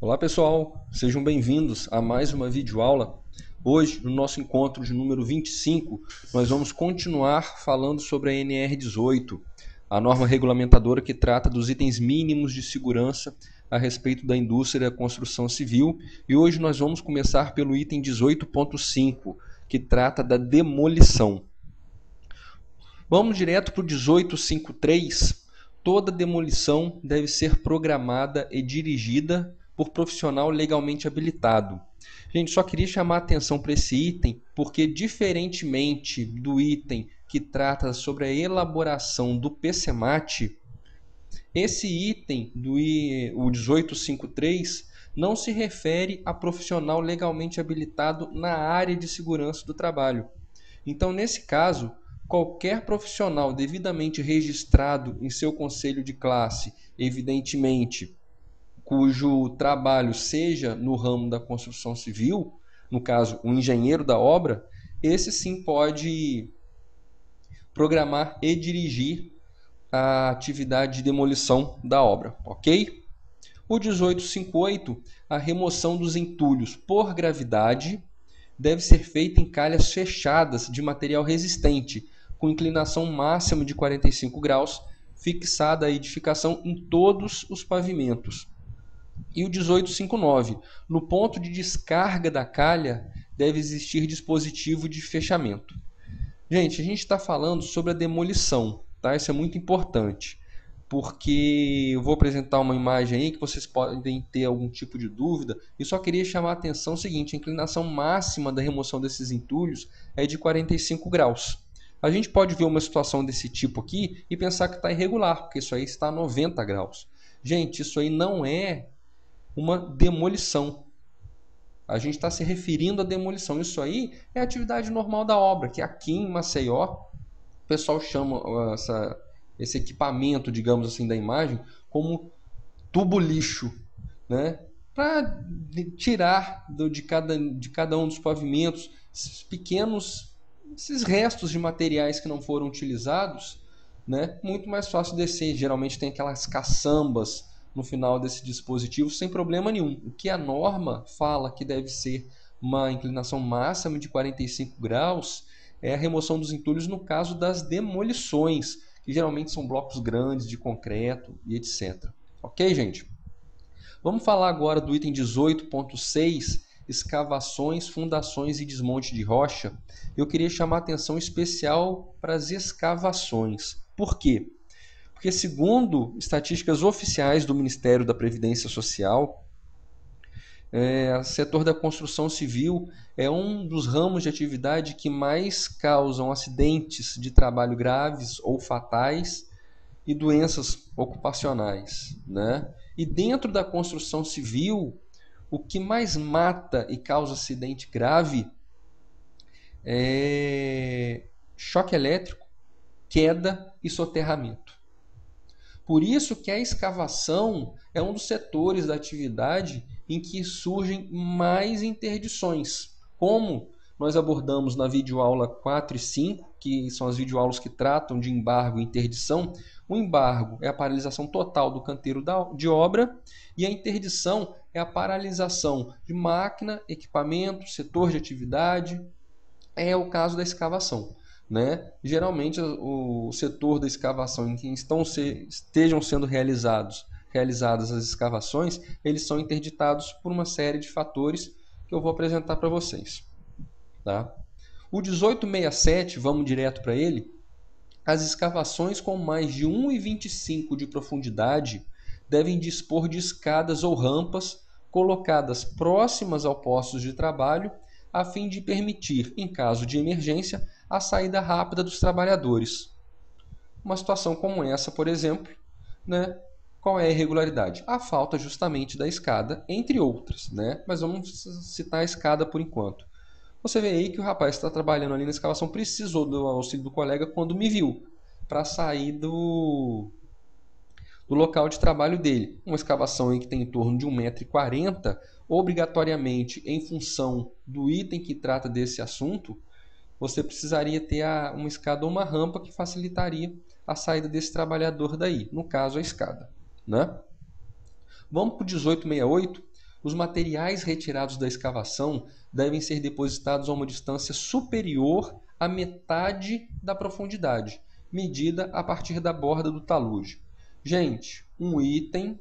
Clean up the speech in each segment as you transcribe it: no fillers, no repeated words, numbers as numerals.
Olá pessoal, sejam bem-vindos a mais uma videoaula. Hoje, no nosso encontro de número 25, nós vamos continuar falando sobre a NR18, a norma regulamentadora que trata dos itens mínimos de segurança a respeito da indústria da construção civil. E hoje nós vamos começar pelo item 18.5, que trata da demolição. Vamos direto para o 18.5.3. Toda demolição deve ser programada e dirigida por profissional legalmente habilitado. Gente, só queria chamar a atenção para esse item, porque diferentemente do item que trata sobre a elaboração do PCMAT, esse item do 18.5.3 não se refere a profissional legalmente habilitado na área de segurança do trabalho. Então, nesse caso, qualquer profissional devidamente registrado em seu conselho de classe, evidentemente, cujo trabalho seja no ramo da construção civil, no caso, o engenheiro da obra, esse sim pode programar e dirigir a atividade de demolição da obra, ok? O 18.5.8, a remoção dos entulhos por gravidade deve ser feita em calhas fechadas de material resistente, com inclinação máxima de 45 graus, fixada a edificação em todos os pavimentos. E o 18.5.9, no ponto de descarga da calha deve existir dispositivo de fechamento. Gente, a gente está falando sobre a demolição, tá? Isso é muito importante, porque eu vou apresentar uma imagem aí que vocês podem ter algum tipo de dúvida, e só queria chamar a atenção seguinte: a inclinação máxima da remoção desses entulhos é de 45 graus. A gente pode ver uma situação desse tipo aqui e pensar que está irregular, porque isso aí está a 90 graus. Gente, isso aí não é uma demolição. A gente está se referindo à demolição. Isso aí é a atividade normal da obra, que aqui em Maceió, o pessoal chama esse equipamento, digamos assim, da imagem, como tubo lixo, né? Para tirar de cada um dos pavimentos esses restos de materiais que não foram utilizados, né? Muito mais fácil descer. Geralmente tem aquelas caçambas no final desse dispositivo sem problema nenhum. O que a norma fala que deve ser uma inclinação máxima de 45 graus é a remoção dos entulhos no caso das demolições, que geralmente são blocos grandes de concreto e etc. Ok, gente? Vamos falar agora do item 18.6, escavações, fundações e desmonte de rocha. Eu queria chamar a atenção especial para as escavações. Por quê? Porque, segundo estatísticas oficiais do Ministério da Previdência Social, o setor da construção civil é um dos ramos de atividade que mais causam acidentes de trabalho graves ou fatais e doenças ocupacionais, né? E dentro da construção civil, o que mais mata e causa acidente grave é choque elétrico, queda e soterramento. Por isso que a escavação é um dos setores da atividade em que surgem mais interdições, como nós abordamos na videoaula 4 e 5, que são as videoaulas que tratam de embargo e interdição. O embargo é a paralisação total do canteiro de obra e a interdição é a paralisação de máquina, equipamento, setor de atividade. É o caso da escavação, né? Geralmente o setor da escavação em que estejam sendo realizadas as escavações, eles são interditados por uma série de fatores que eu vou apresentar para vocês, tá? O 1867, vamos direto para ele. As escavações com mais de 1,25 de profundidade devem dispor de escadas ou rampas colocadas próximas ao posto de trabalho, a fim de permitir, em caso de emergência, a saída rápida dos trabalhadores. Uma situação como essa, por exemplo, né? Qual é a irregularidade? A falta justamente da escada, entre outras, né? Mas vamos citar a escada por enquanto. Você vê aí que o rapaz que está trabalhando ali na escavação precisou do auxílio do colega quando me viu, para sair do local de trabalho dele. Uma escavação aí que tem em torno de 1,40 m, obrigatoriamente, em função do item que trata desse assunto, você precisaria ter uma escada ou uma rampa que facilitaria a saída desse trabalhador daí, no caso a escada, né? Vamos para o 1868. Os materiais retirados da escavação devem ser depositados a uma distância superior à metade da profundidade, medida a partir da borda do talude. Gente, um item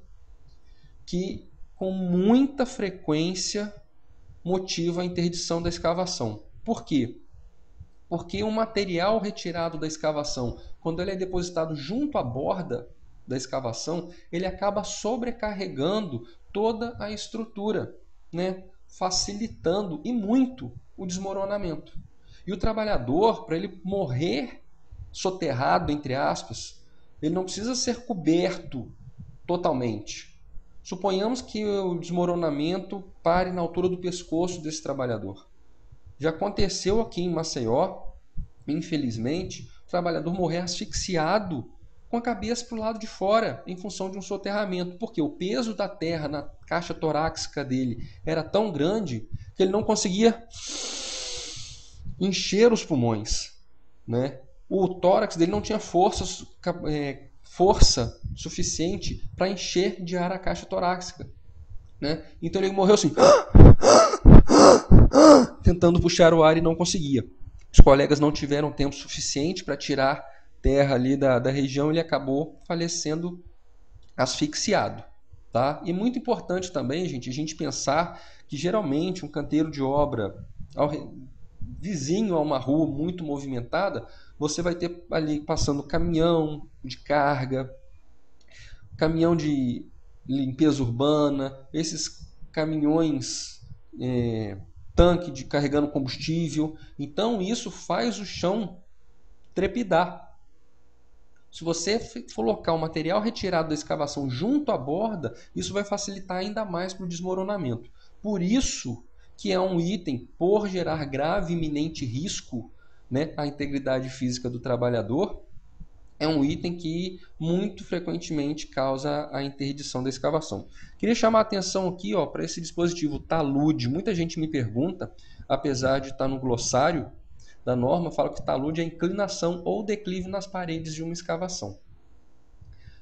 que com muita frequência motiva a interdição da escavação. Por quê? Porque o material retirado da escavação, quando ele é depositado junto à borda da escavação, ele acaba sobrecarregando toda a estrutura, né? Facilitando e muito o desmoronamento. E o trabalhador, para ele morrer soterrado, entre aspas, ele não precisa ser coberto totalmente. Suponhamos que o desmoronamento pare na altura do pescoço desse trabalhador. Já aconteceu aqui em Maceió, infelizmente, o trabalhador morrer asfixiado com a cabeça para o lado de fora em função de um soterramento, porque o peso da terra na caixa torácica dele era tão grande que ele não conseguia encher os pulmões, né? O tórax dele não tinha força suficiente para encher de ar a caixa torácica, né? Então ele morreu assim, tentando puxar o ar e não conseguia. Os colegas não tiveram tempo suficiente para tirar terra ali da região, ele acabou falecendo asfixiado, tá? E muito importante também, gente, a gente pensar que geralmente um canteiro de obra vizinho a uma rua muito movimentada, você vai ter ali passando caminhão de carga, caminhão de limpeza urbana, esses caminhões tanque carregando combustível. Então isso faz o chão trepidar. Se você colocar o material retirado da escavação junto à borda, isso vai facilitar ainda mais para o desmoronamento. Por isso que é um item, por gerar grave e iminente risco, né, à integridade física do trabalhador, é um item que muito frequentemente causa a interdição da escavação. Queria chamar a atenção aqui para esse dispositivo talude. Muita gente me pergunta, apesar de estar no glossário da norma, fala que talude é inclinação ou declive nas paredes de uma escavação.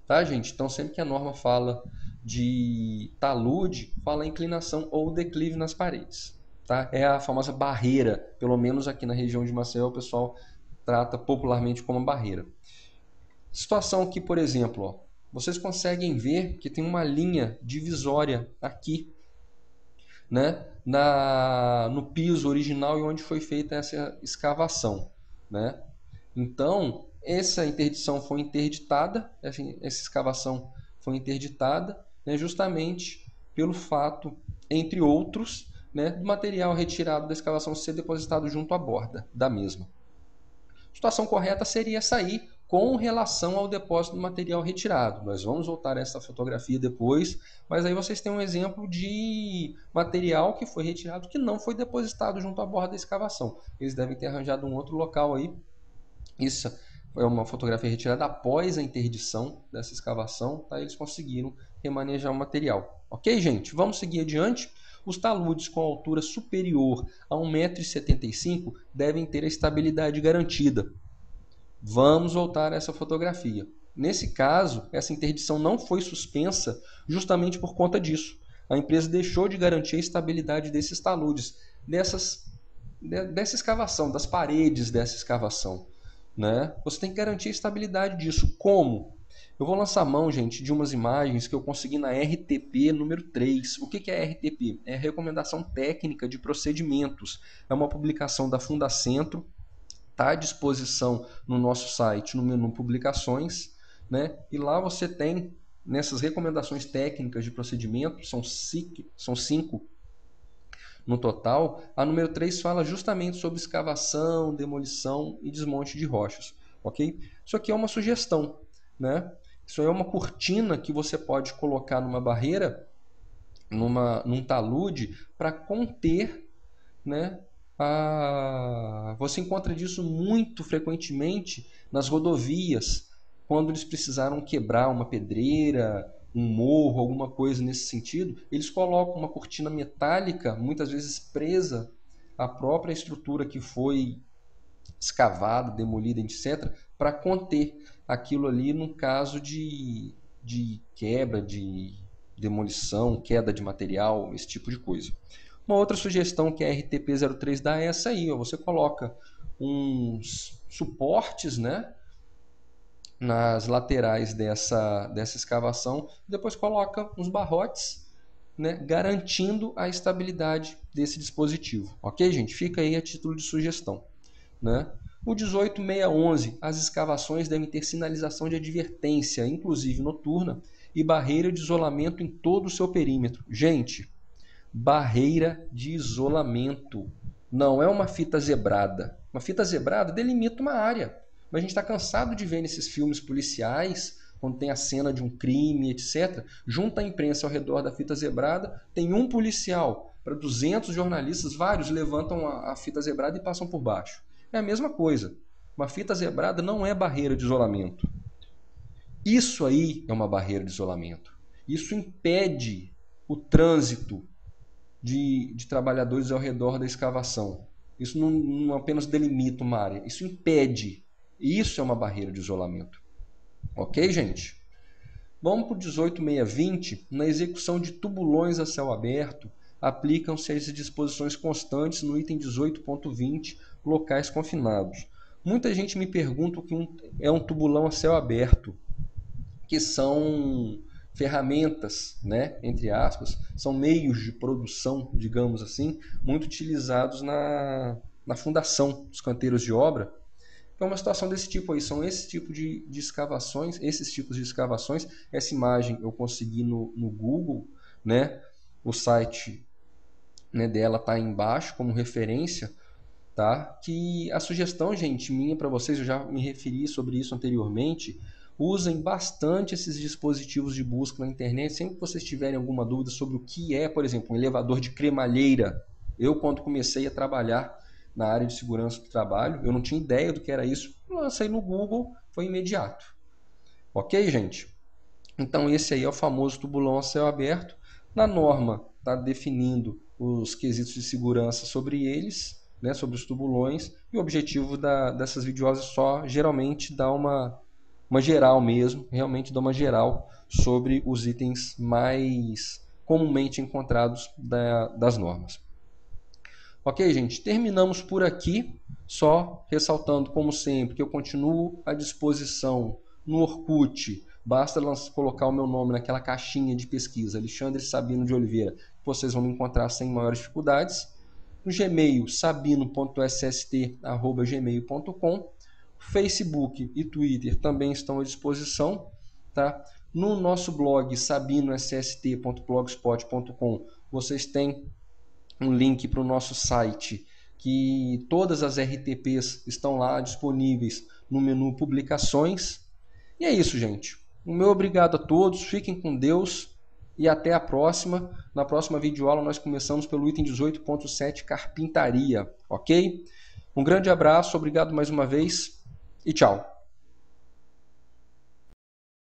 Tá, gente? Então, sempre que a norma fala de talude, fala inclinação ou declive nas paredes. Tá? É a famosa barreira, pelo menos aqui na região de Maceió, o pessoal trata popularmente como barreira. Situação aqui, por exemplo, vocês conseguem ver que tem uma linha divisória aqui, né, no piso original e onde foi feita essa escavação, né? Então, essa interdição foi interditada, essa escavação foi interditada, né, justamente pelo fato, entre outros, né, do material retirado da escavação ser depositado junto à borda da mesma. A situação correta seria essa aí, com relação ao depósito do material retirado. Nós vamos voltar a essa fotografia depois, mas aí vocês têm um exemplo de material que foi retirado que não foi depositado junto à borda da escavação. Eles devem ter arranjado um outro local aí. Isso é uma fotografia retirada após a interdição dessa escavação, tá? Eles conseguiram remanejar o material. Ok, gente? Vamos seguir adiante. Os taludes com altura superior a 1,75 m devem ter a estabilidade garantida. Vamos voltar a essa fotografia. Nesse caso, essa interdição não foi suspensa justamente por conta disso. A empresa deixou de garantir a estabilidade desses taludes, dessa escavação, das paredes dessa escavação, né? Você tem que garantir a estabilidade disso. Como? Eu vou lançar mão, gente, de umas imagens que eu consegui na RTP número 3. O que é RTP? É a Recomendação Técnica de Procedimentos. É uma publicação da Fundacentro. Está à disposição no nosso site, no menu Publicações, né? E lá você tem, nessas recomendações técnicas de procedimento, são 5 no total, a número 3 fala justamente sobre escavação, demolição e desmonte de rochas. Ok? Isso aqui é uma sugestão, né? Isso é uma cortina que você pode colocar numa barreira, num talude, para conter, né? Você encontra disso muito frequentemente nas rodovias, quando eles precisaram quebrar uma pedreira, um morro, alguma coisa nesse sentido, eles colocam uma cortina metálica, muitas vezes presa à própria estrutura que foi escavada, demolida, etc., para conter aquilo ali num caso de quebra, de demolição, queda de material, esse tipo de coisa. Uma outra sugestão que a RTP03 dá é essa aí, ó, você coloca uns suportes, né, nas laterais dessa escavação, depois coloca uns barrotes, né, garantindo a estabilidade desse dispositivo. Ok, gente? Fica aí a título de sugestão. Né? O 18611, as escavações devem ter sinalização de advertência, inclusive noturna, e barreira de isolamento em todo o seu perímetro. Gente, barreira de isolamento não é uma fita zebrada. Uma fita zebrada delimita uma área. Mas a gente está cansado de ver nesses filmes policiais, quando tem a cena de um crime, etc. Junta a imprensa ao redor da fita zebrada, tem um policial para 200 jornalistas, vários levantam a fita zebrada e passam por baixo. É a mesma coisa. Uma fita zebrada não é barreira de isolamento. Isso aí é uma barreira de isolamento. Isso impede o trânsito de trabalhadores ao redor da escavação. Isso não apenas delimita uma área, isso impede. Isso é uma barreira de isolamento. Ok, gente? Vamos para o 18620. Na execução de tubulões a céu aberto, aplicam-se as disposições constantes no item 18.20, locais confinados. Muita gente me pergunta o que é um tubulão a céu aberto, que são ferramentas, né, entre aspas, são meios de produção, digamos assim, muito utilizados na fundação dos canteiros de obra. É uma situação desse tipo aí, são esse tipo de escavações, esses tipos de escavações. Essa imagem eu consegui no Google, né? O site, né, dela está aí embaixo como referência, tá? Que a sugestão, gente, minha para vocês, eu já me referi sobre isso anteriormente, usem bastante esses dispositivos de busca na internet, sempre que vocês tiverem alguma dúvida sobre o que é, por exemplo, um elevador de cremalheira. Eu, quando comecei a trabalhar na área de segurança do trabalho, eu não tinha ideia do que era isso, lancei no Google, foi imediato. Ok, gente? Então esse aí é o famoso tubulão a céu aberto. Na norma está definindo os quesitos de segurança sobre eles, né, sobre os tubulões, e o objetivo dessas videoaulas é só geralmente dar uma geral mesmo, realmente dar uma geral sobre os itens mais comumente encontrados das normas. Ok, gente? Terminamos por aqui, só ressaltando, como sempre, que eu continuo à disposição no Orkut. Basta colocar o meu nome naquela caixinha de pesquisa, Alexandre Sabino de Oliveira, que vocês vão me encontrar sem maiores dificuldades. No Gmail, sabino.sst@gmail.com. Facebook e Twitter também estão à disposição. Tá? No nosso blog, sabinosst.blogspot.com, vocês têm um link para o nosso site, que todas as RTPs estão lá disponíveis no menu Publicações. E é isso, gente. O meu obrigado a todos, fiquem com Deus e até a próxima. Na próxima videoaula nós começamos pelo item 18.7, Carpintaria, ok? Um grande abraço, obrigado mais uma vez e tchau!